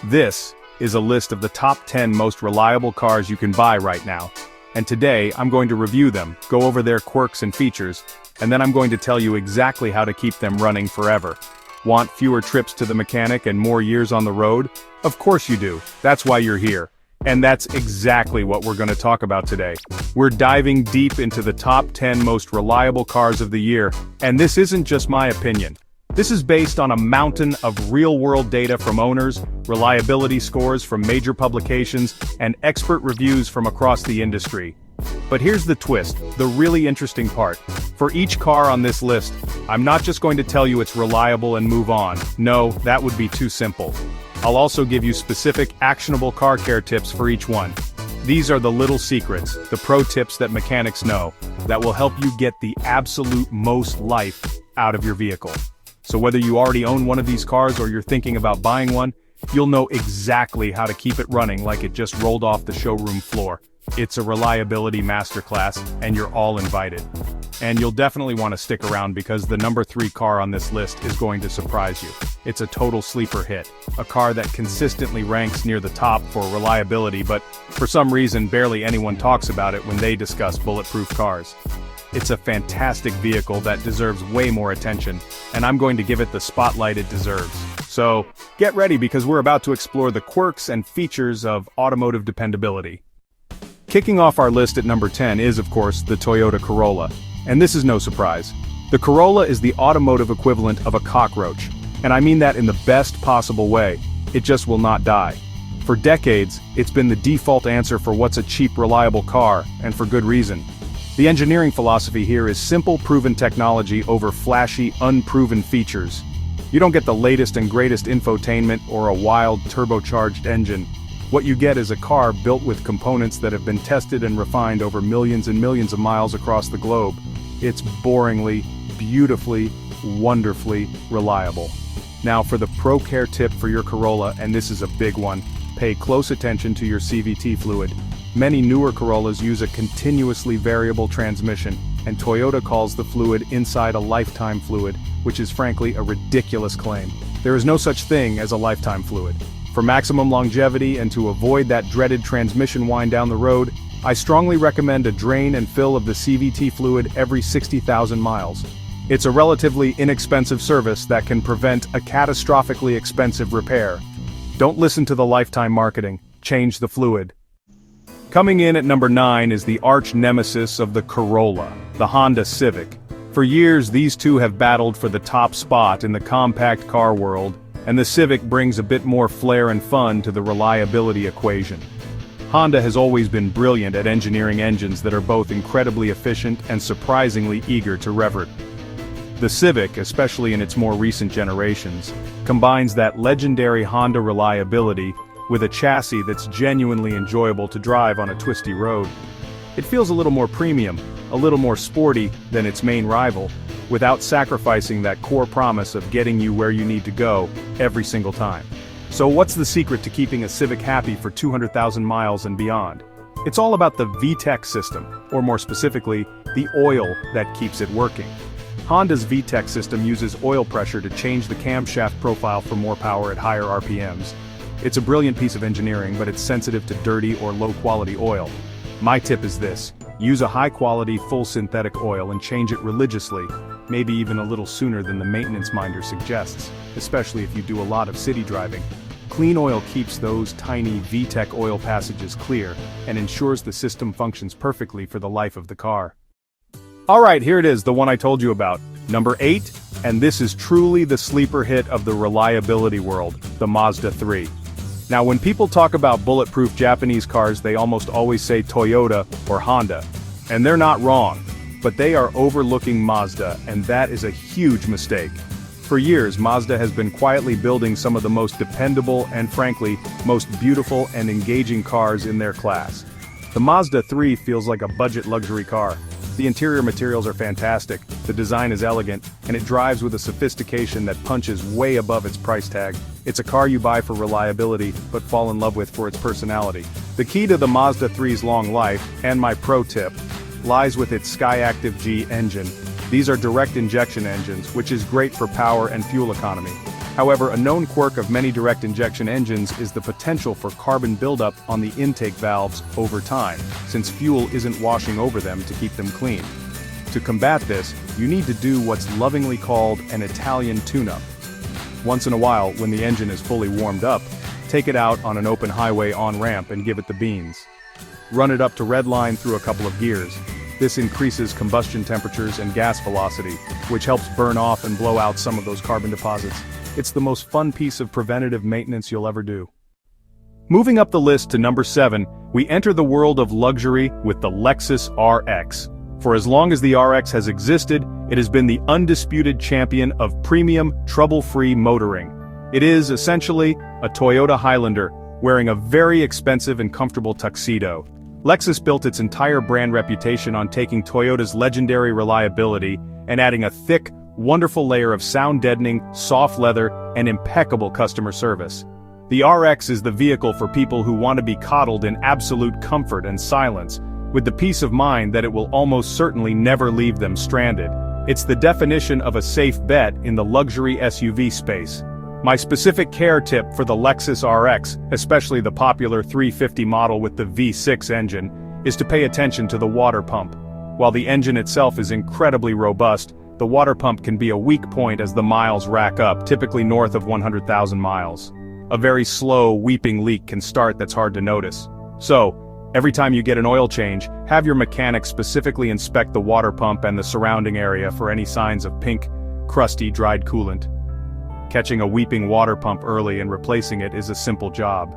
This is a list of the top 10 most reliable cars you can buy right now. And today, I'm going to review them, go over their quirks and features, and then I'm going to tell you exactly how to keep them running forever. Want fewer trips to the mechanic and more years on the road? Of course you do. That's why you're here. And that's exactly what we're going to talk about today. We're diving deep into the top 10 most reliable cars of the year, and this isn't just my opinion. This is based on a mountain of real-world data from owners, reliability scores from major publications, and expert reviews from across the industry. But here's the twist, the really interesting part. For each car on this list, I'm not just going to tell you it's reliable and move on. No, that would be too simple. I'll also give you specific, actionable car care tips for each one. These are the little secrets, the pro tips that mechanics know, that will help you get the absolute most life out of your vehicle. So whether you already own one of these cars or you're thinking about buying one, you'll know exactly how to keep it running like it just rolled off the showroom floor. It's a reliability masterclass, and you're all invited. And you'll definitely want to stick around because the number 3 car on this list is going to surprise you. It's a total sleeper hit, a car that consistently ranks near the top for reliability, but for some reason barely anyone talks about it when they discuss bulletproof cars. It's a fantastic vehicle that deserves way more attention, and I'm going to give it the spotlight it deserves. So, get ready because we're about to explore the quirks and features of automotive dependability. Kicking off our list at number 10 is, of course, the Toyota Corolla. And this is no surprise. The Corolla is the automotive equivalent of a cockroach, and I mean that in the best possible way. It just will not die. For decades, it's been the default answer for what's a cheap, reliable car, and for good reason. The engineering philosophy here is simple, proven technology over flashy, unproven features. You don't get the latest and greatest infotainment or a wild, turbocharged engine. What you get is a car built with components that have been tested and refined over millions and millions of miles across the globe. It's boringly, beautifully, wonderfully reliable. Now for the pro care tip for your Corolla, and this is a big one, pay close attention to your CVT fluid. Many newer Corollas use a continuously variable transmission, and Toyota calls the fluid inside a lifetime fluid, which is frankly a ridiculous claim. There is no such thing as a lifetime fluid. For maximum longevity and to avoid that dreaded transmission whine down the road, I strongly recommend a drain and fill of the CVT fluid every 60,000 miles. It's a relatively inexpensive service that can prevent a catastrophically expensive repair. Don't listen to the lifetime marketing, change the fluid. Coming in at number 9 is the arch nemesis of the Corolla, the Honda Civic. For years, these two have battled for the top spot in the compact car world, and the Civic brings a bit more flair and fun to the reliability equation. Honda has always been brilliant at engineering engines that are both incredibly efficient and surprisingly eager to revert. The Civic, especially in its more recent generations, combines that legendary Honda reliability with a chassis that's genuinely enjoyable to drive on a twisty road. It feels a little more premium, a little more sporty than its main rival, without sacrificing that core promise of getting you where you need to go every single time. So what's the secret to keeping a Civic happy for 200,000 miles and beyond? It's all about the VTEC system, or more specifically, the oil that keeps it working. Honda's VTEC system uses oil pressure to change the camshaft profile for more power at higher RPMs. It's a brilliant piece of engineering, but it's sensitive to dirty or low-quality oil. My tip is this: use a high-quality, full synthetic oil and change it religiously, maybe even a little sooner than the maintenance minder suggests, especially if you do a lot of city driving. Clean oil keeps those tiny VTEC oil passages clear and ensures the system functions perfectly for the life of the car. Alright, here it is, the one I told you about. Number 8, and this is truly the sleeper hit of the reliability world, the Mazda III. Now when people talk about bulletproof Japanese cars, they almost always say Toyota or Honda. And they're not wrong, but they are overlooking Mazda, and that is a huge mistake. For years, Mazda has been quietly building some of the most dependable and frankly, most beautiful and engaging cars in their class. The Mazda III feels like a budget luxury car. The interior materials are fantastic, the design is elegant, and it drives with a sophistication that punches way above its price tag. It's a car you buy for reliability, but fall in love with for its personality. The key to the Mazda 3's long life, and my pro tip, lies with its SkyActiv-G engine. These are direct injection engines, which is great for power and fuel economy. However, a known quirk of many direct injection engines is the potential for carbon buildup on the intake valves over time, since fuel isn't washing over them to keep them clean. To combat this, you need to do what's lovingly called an Italian tune-up. Once in a while, when the engine is fully warmed up, take it out on an open highway on-ramp and give it the beans. Run it up to redline through a couple of gears. This increases combustion temperatures and gas velocity, which helps burn off and blow out some of those carbon deposits. It's the most fun piece of preventative maintenance you'll ever do. Moving up the list to number 7, we enter the world of luxury with the Lexus RX. For as long as the RX has existed, it has been the undisputed champion of premium, trouble-free motoring. It is, essentially, a Toyota Highlander, wearing a very expensive and comfortable tuxedo. Lexus built its entire brand reputation on taking Toyota's legendary reliability and adding a thick, wonderful layer of sound-deadening, soft leather, and impeccable customer service. The RX is the vehicle for people who want to be coddled in absolute comfort and silence, with the peace of mind that it will almost certainly never leave them stranded. It's the definition of a safe bet in the luxury SUV space. My specific care tip for the Lexus RX, especially the popular 350 model with the V6 engine, is to pay attention to the water pump. While the engine itself is incredibly robust, the water pump can be a weak point as the miles rack up, typically north of 100,000 miles. A very slow, weeping leak can start that's hard to notice. So, every time you get an oil change, have your mechanic specifically inspect the water pump and the surrounding area for any signs of pink, crusty, dried coolant. Catching a weeping water pump early and replacing it is a simple job.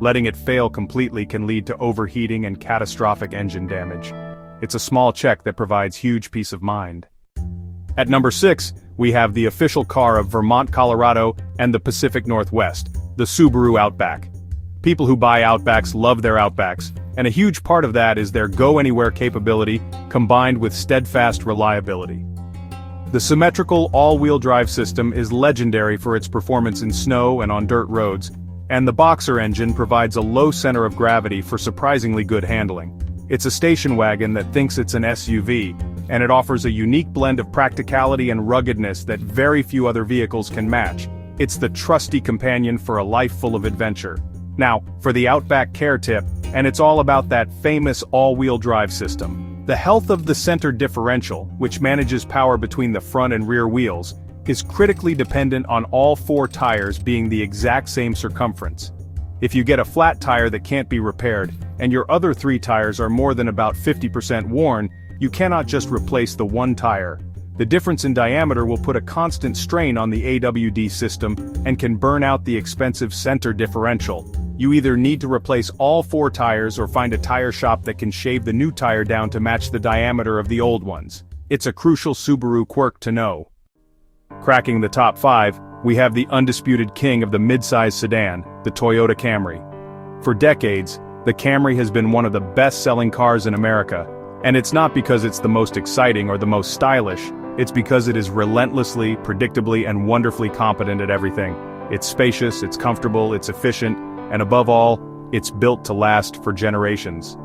Letting it fail completely can lead to overheating and catastrophic engine damage. It's a small check that provides huge peace of mind. At number 6, we have the official car of Vermont, Colorado, and the Pacific Northwest, the Subaru Outback. People who buy Outbacks love their Outbacks, and a huge part of that is their go-anywhere capability, combined with steadfast reliability. The symmetrical all-wheel drive system is legendary for its performance in snow and on dirt roads, and the Boxer engine provides a low center of gravity for surprisingly good handling. It's a station wagon that thinks it's an SUV, and it offers a unique blend of practicality and ruggedness that very few other vehicles can match. It's the trusty companion for a life full of adventure. Now, for the Outback care tip, and it's all about that famous all-wheel drive system. The health of the center differential, which manages power between the front and rear wheels, is critically dependent on all 4 tires being the exact same circumference. If you get a flat tire that can't be repaired, and your other 3 tires are more than about 50% worn, you cannot just replace the one tire. The difference in diameter will put a constant strain on the AWD system and can burn out the expensive center differential. You either need to replace all 4 tires or find a tire shop that can shave the new tire down to match the diameter of the old ones. It's a crucial Subaru quirk to know. Cracking the top 5, we have the undisputed king of the mid-size sedan, the Toyota Camry. For decades, the Camry has been one of the best-selling cars in America. And it's not because it's the most exciting or the most stylish, it's because it is relentlessly, predictably, and wonderfully competent at everything. It's spacious, it's comfortable, it's efficient, and above all, it's built to last for generations.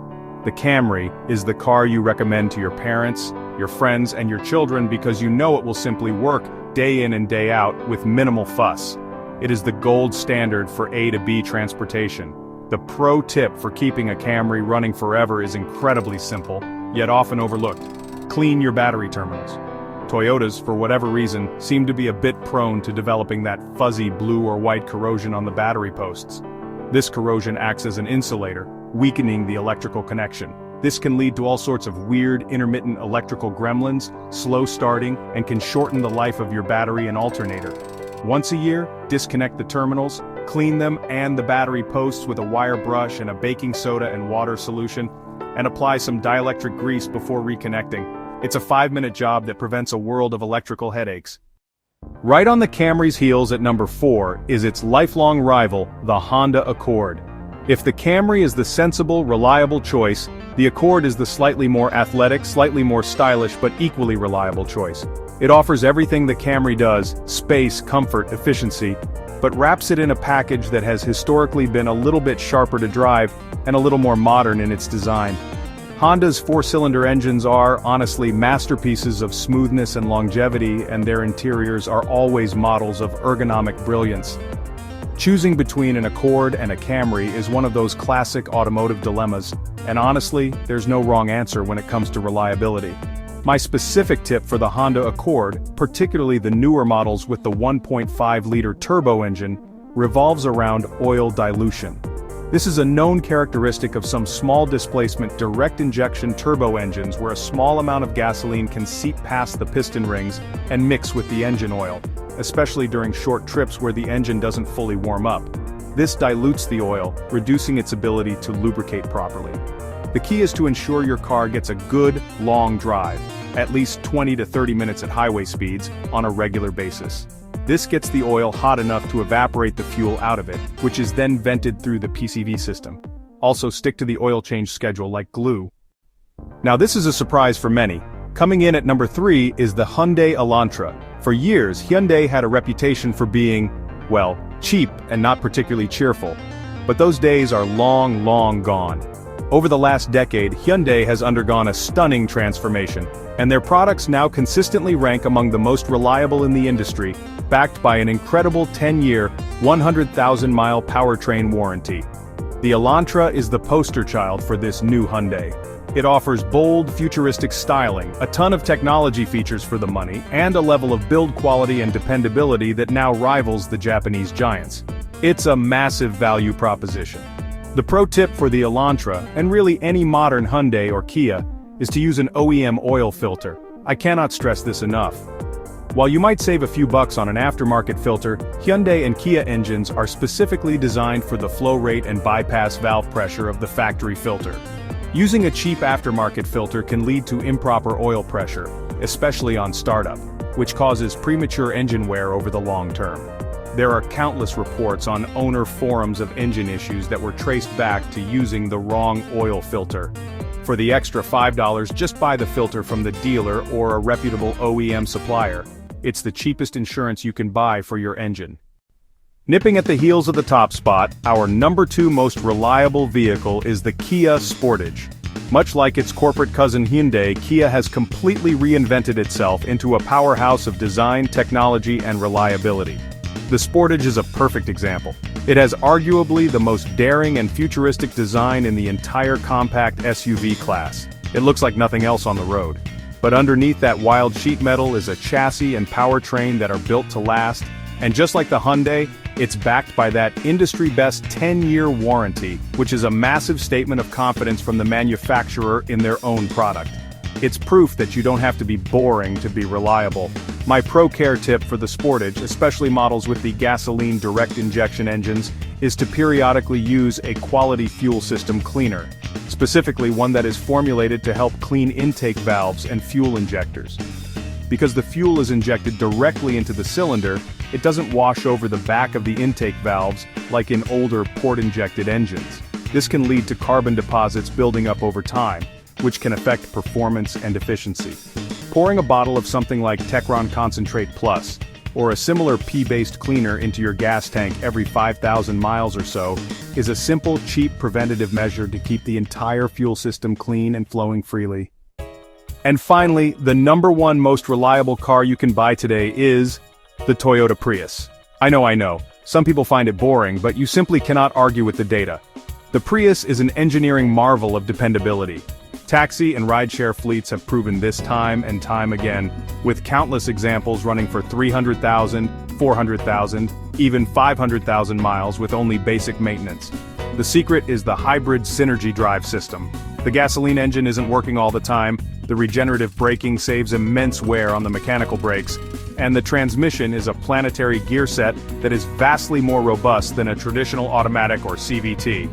The Camry is the car you recommend to your parents, your friends, and your children because you know it will simply work day in and day out with minimal fuss. It is the gold standard for A to B transportation. The pro tip for keeping a Camry running forever is incredibly simple, yet often overlooked. Clean your battery terminals. Toyotas, for whatever reason, seem to be a bit prone to developing that fuzzy blue or white corrosion on the battery posts. This corrosion acts as an insulator, weakening the electrical connection. This can lead to all sorts of weird, intermittent electrical gremlins, slow starting, and can shorten the life of your battery and alternator. Once a year, disconnect the terminals, clean them and the battery posts with a wire brush and a baking soda and water solution, and apply some dielectric grease before reconnecting. It's a 5-minute job that prevents a world of electrical headaches. Right on the Camry's heels at number 4 is its lifelong rival, the Honda Accord. If the Camry is the sensible, reliable choice, the Accord is the slightly more athletic, slightly more stylish, but equally reliable choice. It offers everything the Camry does: space, comfort, efficiency, but wraps it in a package that has historically been a little bit sharper to drive and a little more modern in its design. Honda's four-cylinder engines are, honestly, masterpieces of smoothness and longevity, and their interiors are always models of ergonomic brilliance. Choosing between an Accord and a Camry is one of those classic automotive dilemmas, and honestly, there's no wrong answer when it comes to reliability. My specific tip for the Honda Accord, particularly the newer models with the 1.5-liter turbo engine, revolves around oil dilution. This is a known characteristic of some small displacement direct injection turbo engines where a small amount of gasoline can seep past the piston rings and mix with the engine oil, especially during short trips where the engine doesn't fully warm up. This dilutes the oil, reducing its ability to lubricate properly. The key is to ensure your car gets a good, long drive, at least 20 to 30 minutes at highway speeds, on a regular basis. This gets the oil hot enough to evaporate the fuel out of it, which is then vented through the PCV system. Also, stick to the oil change schedule like glue. Now this is a surprise for many. Coming in at number 3 is the Hyundai Elantra. For years, Hyundai had a reputation for being, well, cheap and not particularly cheerful. But those days are long, long gone. Over the last decade, Hyundai has undergone a stunning transformation, and their products now consistently rank among the most reliable in the industry, backed by an incredible 10-year, 100,000-mile powertrain warranty. The Elantra is the poster child for this new Hyundai. It offers bold, futuristic styling, a ton of technology features for the money, and a level of build quality and dependability that now rivals the Japanese giants. It's a massive value proposition. The pro tip for the Elantra, and really any modern Hyundai or Kia, is to use an OEM oil filter. I cannot stress this enough. While you might save a few bucks on an aftermarket filter, Hyundai and Kia engines are specifically designed for the flow rate and bypass valve pressure of the factory filter. Using a cheap aftermarket filter can lead to improper oil pressure, especially on startup, which causes premature engine wear over the long term. There are countless reports on owner forums of engine issues that were traced back to using the wrong oil filter. For the extra $5, just buy the filter from the dealer or a reputable OEM supplier. It's the cheapest insurance you can buy for your engine. Nipping at the heels of the top spot, our number 2 most reliable vehicle is the Kia Sportage. Much like its corporate cousin Hyundai, Kia has completely reinvented itself into a powerhouse of design, technology, and reliability. The Sportage is a perfect example. It has arguably the most daring and futuristic design in the entire compact SUV class. It looks like nothing else on the road. But underneath that wild sheet metal is a chassis and powertrain that are built to last, and just like the Hyundai, it's backed by that industry-best 10-year warranty, which is a massive statement of confidence from the manufacturer in their own product. It's proof that you don't have to be boring to be reliable. My pro care tip for the Sportage, especially models with the gasoline direct injection engines, is to periodically use a quality fuel system cleaner, specifically one that is formulated to help clean intake valves and fuel injectors. Because the fuel is injected directly into the cylinder, it doesn't wash over the back of the intake valves like in older port-injected engines. This can lead to carbon deposits building up over time, which can affect performance and efficiency. Pouring a bottle of something like Techron Concentrate Plus, or a similar pea-based cleaner into your gas tank every 5,000 miles or so, is a simple, cheap preventative measure to keep the entire fuel system clean and flowing freely. And finally, the number 1 most reliable car you can buy today is the Toyota Prius. I know, some people find it boring, but you simply cannot argue with the data. The Prius is an engineering marvel of dependability. Taxi and rideshare fleets have proven this time and time again, with countless examples running for 300,000, 400,000, even 500,000 miles with only basic maintenance. The secret is the hybrid synergy drive system. The gasoline engine isn't working all the time, the regenerative braking saves immense wear on the mechanical brakes, and the transmission is a planetary gear set that is vastly more robust than a traditional automatic or CVT.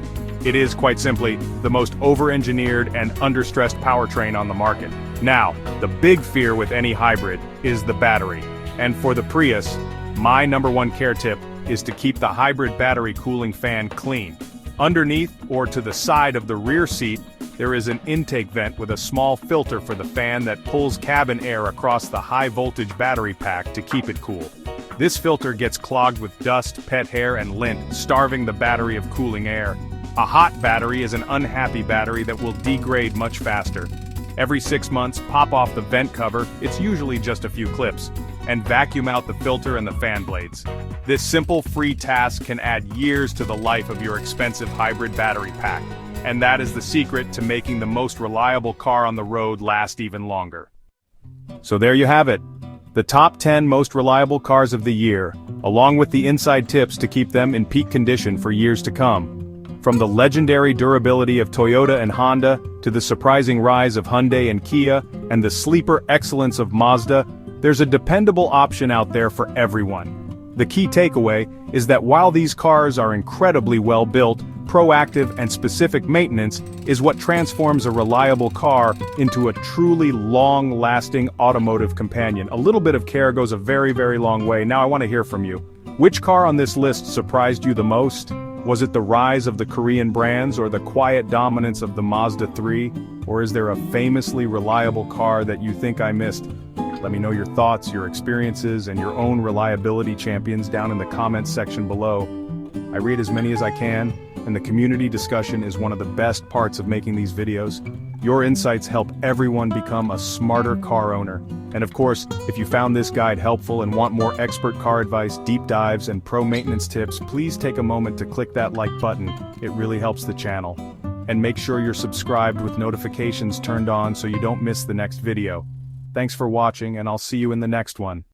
It is, quite simply, the most over-engineered and under-stressed powertrain on the market. Now, the big fear with any hybrid is the battery. And for the Prius, my number 1 care tip is to keep the hybrid battery cooling fan clean. Underneath, or to the side of the rear seat, there is an intake vent with a small filter for the fan that pulls cabin air across the high-voltage battery pack to keep it cool. This filter gets clogged with dust, pet hair, and lint, starving the battery of cooling air. A hot battery is an unhappy battery that will degrade much faster. Every 6 months, pop off the vent cover, it's usually just a few clips, and vacuum out the filter and the fan blades. This simple free task can add years to the life of your expensive hybrid battery pack. And that is the secret to making the most reliable car on the road last even longer. So there you have it. The top 10 most reliable cars of the year, along with the inside tips to keep them in peak condition for years to come. From the legendary durability of Toyota and Honda, to the surprising rise of Hyundai and Kia, and the sleeper excellence of Mazda, there's a dependable option out there for everyone. The key takeaway is that while these cars are incredibly well built, proactive and specific maintenance is what transforms a reliable car into a truly long-lasting automotive companion. A little bit of care goes a very, very long way. Now I want to hear from you. Which car on this list surprised you the most? Was it the rise of the Korean brands or the quiet dominance of the Mazda III? Or is there a famously reliable car that you think I missed? Let me know your thoughts, your experiences, and your own reliability champions down in the comments section below. I read as many as I can, and the community discussion is one of the best parts of making these videos. Your insights help everyone become a smarter car owner. And of course, if you found this guide helpful and want more expert car advice, deep dives, and pro maintenance tips, please take a moment to click that like button. It really helps the channel. And make sure you're subscribed with notifications turned on so you don't miss the next video. Thanks for watching, and I'll see you in the next one.